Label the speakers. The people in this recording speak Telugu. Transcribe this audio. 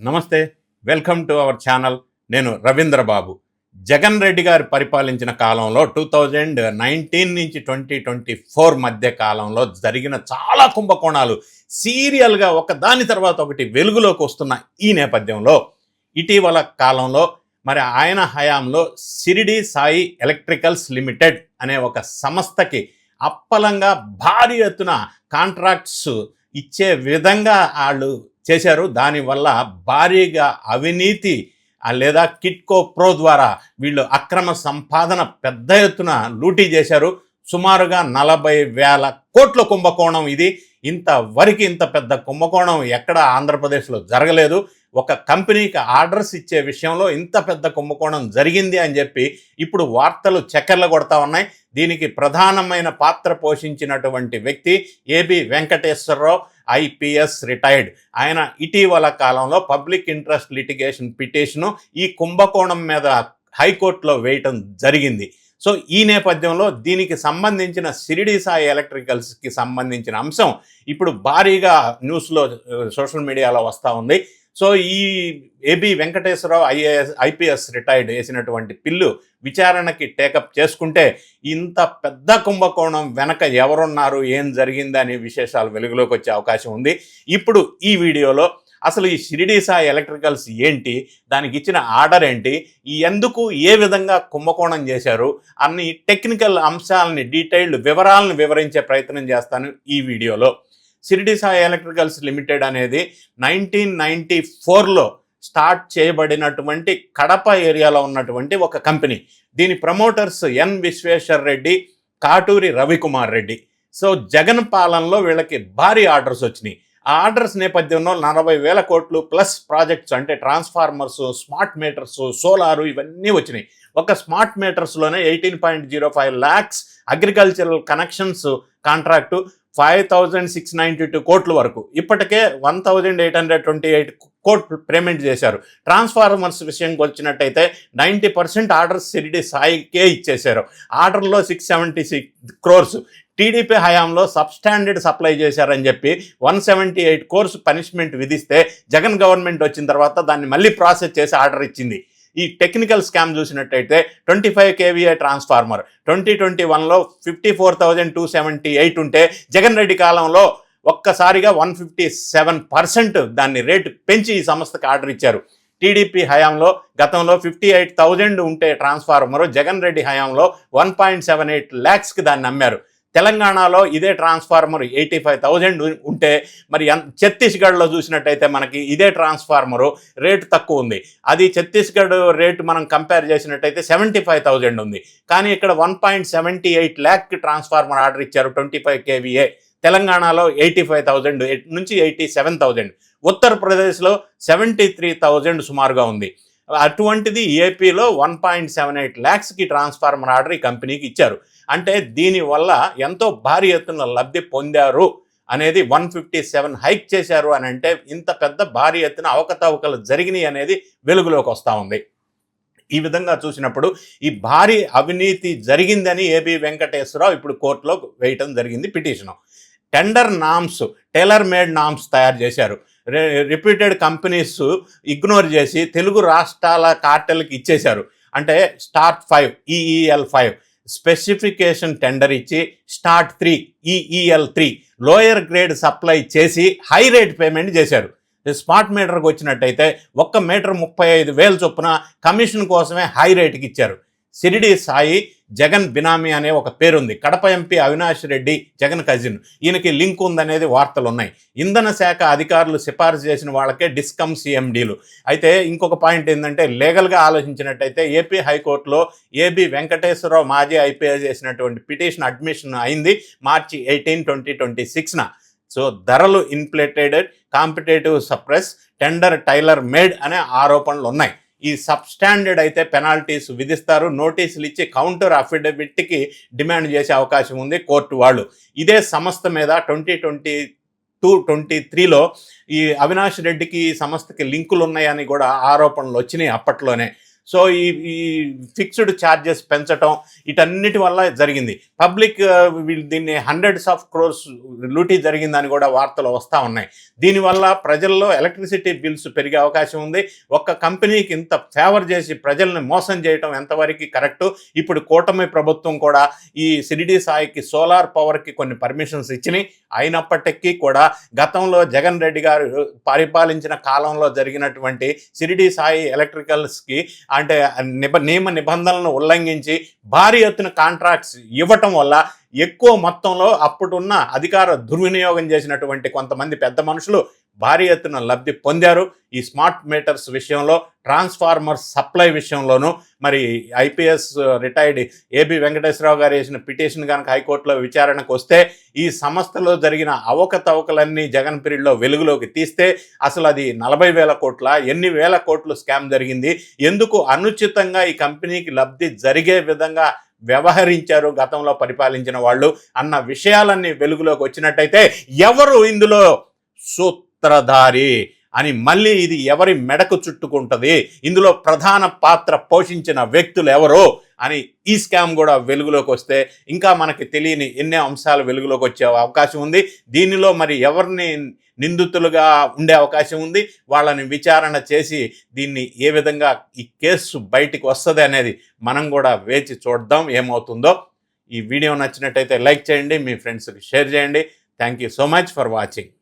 Speaker 1: నమస్తే, వెల్కమ్ టు అవర్ ఛానల్. నేను రవీంద్ర బాబు. జగన్ రెడ్డి గారు పరిపాలించిన కాలంలో 2019 నుంచి 2024 మధ్య కాలంలో జరిగిన చాలా కుంభకోణాలు సీరియల్గా ఒకదాని తర్వాత ఒకటి వెలుగులోకి వస్తున్న ఈ నేపథ్యంలో ఇటీవల కాలంలో మరి ఆయన హయాంలో షిరిడి సాయి ఎలక్ట్రికల్స్ లిమిటెడ్ అనే ఒక సంస్థకి అప్పలంగా భారీ ఎత్తున కాంట్రాక్ట్స్ ఇచ్చే విధంగా వాళ్ళు చేశారు. దానివల్ల భారీగా అవినీతి లేదా కిట్కో ప్రో ద్వారా వీళ్ళు అక్రమ సంపాదన పెద్ద ఎత్తున లూటీ చేశారు. సుమారుగా 40,000 కోట్ల కుంభకోణం ఇది. ఇంతవరకు ఇంత పెద్ద కుంభకోణం ఎక్కడ ఆంధ్రప్రదేశ్లో జరగలేదు. ఒక కంపెనీకి ఆర్డర్స్ ఇచ్చే విషయంలో ఇంత పెద్ద కుంభకోణం జరిగింది అని చెప్పి ఇప్పుడు వార్తలు చక్కర్లు కొడతా ఉన్నాయి. దీనికి ప్రధానమైన పాత్ర పోషించినటువంటి వ్యక్తి ఏబి వెంకటేశ్వరరావు, ఐపీఎస్ రిటైర్డ్. ఆయన ఇటీవల కాలంలో పబ్లిక్ ఇంట్రెస్ట్ లిటిగేషన్ పిటిషను ఈ కుంభకోణం మీద హైకోర్టులో వేయటం జరిగింది. సో ఈ నేపథ్యంలో దీనికి సంబంధించిన షిరిడి సాయి ఎలక్ట్రికల్స్కి సంబంధించిన అంశం ఇప్పుడు భారీగా న్యూస్లో సోషల్ మీడియాలో వస్తూ ఉంది. సో ఈ ఏబి వెంకటేశ్వరరావు ఐపీఎస్ రిటైర్డ్ వేసినటువంటి పిల్లు విచారణకి టేకప్ చేసుకుంటే ఇంత పెద్ద కుంభకోణం వెనక ఎవరున్నారు, ఏం జరిగింది అనే విశేషాలు వెలుగులోకి వచ్చే అవకాశం ఉంది. ఇప్పుడు ఈ వీడియోలో అసలు ఈ షిరిడి సాయి ఎలక్ట్రికల్స్ ఏంటి, దానికి ఇచ్చిన ఆర్డర్ ఏంటి, ఎందుకు ఏ విధంగా కుంభకోణం చేశారు అన్ని టెక్నికల్ అంశాలని డీటెయిల్డ్ వివరాలను వివరించే ప్రయత్నం చేస్తాను ఈ వీడియోలో. షిరిడి సాయి ఎలక్ట్రికల్స్ లిమిటెడ్ అనేది 1994లో స్టార్ట్ చేయబడినటువంటి కడప ఏరియాలో ఉన్నటువంటి ఒక కంపెనీ. దీని ప్రమోటర్స్ ఎన్ విశ్వేశ్వర్ రెడ్డి, కాటూరి రవికుమార్ రెడ్డి. సో జగన్ పాలనలో వీళ్ళకి భారీ ఆర్డర్స్ వచ్చినాయి. ఆ ఆర్డర్స్ నేపథ్యంలో 40,000 కోట్లు ప్లస్ ప్రాజెక్ట్స్ అంటే ట్రాన్స్ఫార్మర్స్, స్మార్ట్ మీటర్స్, సోలారు ఇవన్నీ వచ్చినాయి. ఒక స్మార్ట్ మీటర్స్లోనే 18.05 lakhs, అగ్రికల్చరల్ కనెక్షన్స్ కాంట్రాక్టు 5,692 కోట్ల వరకు. ఇప్పటికే 1,828 కోట్లు పేమెంట్ చేశారు. ట్రాన్స్ఫార్మర్స్ విషయంకి వచ్చినట్టయితే 90% ఆర్డర్స్ షిరిడి సాయికే ఇచ్చేశారు. ఆర్డర్లో 676 crores. టీడీపీ హయాంలో సబ్స్టాండర్డ్ సప్లై చేశారని చెప్పి 178 crores పనిష్మెంట్ విధిస్తే జగన్ గవర్నమెంట్ వచ్చిన తర్వాత దాన్ని మళ్ళీ ప్రాసెస్ చేసి ఆర్డర్ ఇచ్చింది. ఈ టెక్నికల్ స్కామ్ చూసినట్టయితే 25 kVA ట్రాన్స్ఫార్మర్ 2021లో 54,278 ఉంటే జగన్ రెడ్డి కాలంలో ఒక్కసారిగా 157% దాన్ని రేటు పెంచి ఈ సంస్థకి ఆర్డర్ ఇచ్చారు. టీడీపీ హయాంలో గతంలో 58,000 ఉంటే ట్రాన్స్ఫార్మరు జగన్ రెడ్డి హయాంలో 1.78 lakhsకి దాన్ని అమ్మారు. తెలంగాణలో ఇదే ట్రాన్స్ఫార్మర్ 85,000 ఉంటే మరి ఛత్తీస్గఢ్లో చూసినట్టయితే మనకి ఇదే ట్రాన్స్ఫార్మరు రేటు తక్కువ ఉంది. అది ఛత్తీస్గఢ్ రేటు మనం కంపేర్ చేసినట్టయితే 75,000 ఉంది. కానీ ఇక్కడ 1.78 lakh ట్రాన్స్ఫార్మర్ ఆర్డర్ ఇచ్చారు 25 kVA. తెలంగాణలో 85,000 నుంచి 87,000, ఉత్తరప్రదేశ్లో 73,000 సుమారుగా ఉంది. అటువంటిది ఏపీలో 1.78 lakhsకి ట్రాన్స్ఫార్మర్ ఆర్డర్ ఈ కంపెనీకి ఇచ్చారు. అంటే దీనివల్ల ఎంతో భారీ ఎత్తున లబ్ధి పొందారు అనేది 157 హైక్ చేశారు అని అంటే ఇంత పెద్ద భారీ ఎత్తున అవకతవకలు జరిగినాయి అనేది వెలుగులోకి వస్తూ ఉంది. ఈ విధంగా చూసినప్పుడు ఈ భారీ అవినీతి జరిగిందని ఏబి వెంకటేశ్వరరావు ఇప్పుడు కోర్టులో వేయటం జరిగింది petition. Tender norms, tailor made norms తయారు చేశారు. రిప్యూటెడ్ కంపెనీస్ ఇగ్నోర్ చేసి తెలుగు రాష్ట్రాల కార్టెల్కి ఇచ్చేశారు. అంటే స్టార్ట్ 5 EEL5 స్పెసిఫికేషన్ టెండర్ ఇచ్చి start 3 EEL3 lower grade supply చేసి హై రేట్ పేమెంట్ చేశారు. స్మార్ట్ మీటర్కి వచ్చినట్టయితే ఒక్క మీటర్ 35,000 చొప్పున కమిషన్ కోసమే హై రేట్కి ఇచ్చారు. షిరిడి సాయి జగన్ బినామీ అనే ఒక పేరుంది. కడప ఎంపీ అవినాష్ రెడ్డి జగన్ కజిన్, ఈయనకి లింక్ ఉందనేది వార్తలు ఉన్నాయి. ఇంధన శాఖ అధికారులు సిఫార్సు చేసిన వాళ్ళకే డిస్కమ్ CMDలు. అయితే ఇంకొక పాయింట్ ఏంటంటే లీగల్గా ఆలోచించినట్టయితే ఏపీ హైకోర్టులో ఏబి వెంకటేశ్వరరావు మాజీ ఐపీఎస్ చేసినటువంటి పిటిషన్ అడ్మిషన్ అయింది March 18, 2026. సో ధరలు inflated, competitive suppress, tender tailor made అనే ఆరోపణలు ఉన్నాయి. ఈ సబ్స్టాండర్డ్ అయితే పెనాల్టీస్ విధిస్తారు. నోటీసులు ఇచ్చి కౌంటర్ అఫిడవిట్కి డిమాండ్ చేసే అవకాశం ఉంది కోర్టు వాళ్ళు. ఇదే సంస్థ మీద 2022-23లో ఈ అవినాష్ రెడ్డికి ఈ సంస్థకి లింకులు ఉన్నాయని కూడా ఆరోపణలు వచ్చినాయి అప్పట్లోనే. సో ఈ ఫిక్స్డ్ ఛార్జెస్ పెంచటం వీటన్నిటి వల్ల జరిగింది. పబ్లిక్ దీన్ని హండ్రెడ్స్ ఆఫ్ క్రోర్స్ లూటీ జరిగిందని కూడా వార్తలు వస్తూ ఉన్నాయి. దీనివల్ల ప్రజల్లో ఎలక్ట్రిసిటీ బిల్స్ పెరిగే అవకాశం ఉంది. ఒక్క కంపెనీకి ఇంత ఫేవర్ చేసి ప్రజల్ని మోసం చేయటం ఎంతవరకు కరెక్టు? ఇప్పుడు కూటమి ప్రభుత్వం కూడా ఈ షిరిడి సాయికి సోలార్ పవర్కి కొన్ని పర్మిషన్స్ ఇచ్చినాయి. అయినప్పటికీ కూడా గతంలో జగన్ రెడ్డి గారు పరిపాలించిన కాలంలో జరిగినటువంటి షిరిడి సాయి ఎలక్ట్రికల్స్కి అంటే నియమ నిబంధనలను ఉల్లంఘించి భారీ ఎత్తున కాంట్రాక్ట్స్ ఇవ్వటం వల్ల ఎక్కువ మొత్తంలో అప్పుడున్న అధికార దుర్వినియోగం చేసినటువంటి కొంతమంది పెద్ద మనుషులు భారీ ఎత్తున లబ్ధి పొందారు. ఈ స్మార్ట్ మీటర్స్ విషయంలో, ట్రాన్స్ఫార్మర్ సప్లై విషయంలోనూ మరి ఐపీఎస్ రిటైర్డ్ ఏబి వెంకటేశ్వరరావు గారు వేసిన పిటిషన్ కనుక హైకోర్టులో విచారణకు వస్తే ఈ సంస్థలో జరిగిన అవకతవకలన్నీ జగన్ పీరియడ్లో వెలుగులోకి తీస్తే అసలు అది 40,000 కోట్ల, ఎన్ని వేల కోట్లు స్కామ్ జరిగింది, ఎందుకు అనుచితంగా ఈ కంపెనీకి లబ్ధి జరిగే విధంగా వ్యవహరించారు గతంలో పరిపాలించిన వాళ్ళు అన్న విషయాలన్నీ వెలుగులోకి వచ్చినట్టయితే ఎవరు ఇందులో సూత్రధారి అని, మళ్ళీ ఇది ఎవరి మెడకు చుట్టుకుంటుంది, ఇందులో ప్రధాన పాత్ర పోషించిన వ్యక్తులు ఎవరు అని ఈ స్కామ్ కూడా వెలుగులోకి వస్తే ఇంకా మనకి తెలియని ఎన్నో అంశాలు వెలుగులోకి వచ్చే అవకాశం ఉంది. దీనిలో మరి ఎవరిని నిందితులుగా ఉండే అవకాశం ఉంది, వాళ్ళని విచారణ చేసి దీన్ని ఏ విధంగా ఈ కేసు బయటికి వస్తుంది అనేది మనం కూడా వేచి చూద్దాం ఏమవుతుందో. ఈ వీడియో నచ్చినట్టయితే లైక్ చేయండి, మీ ఫ్రెండ్స్కి షేర్ చేయండి. Thank you so much for watching.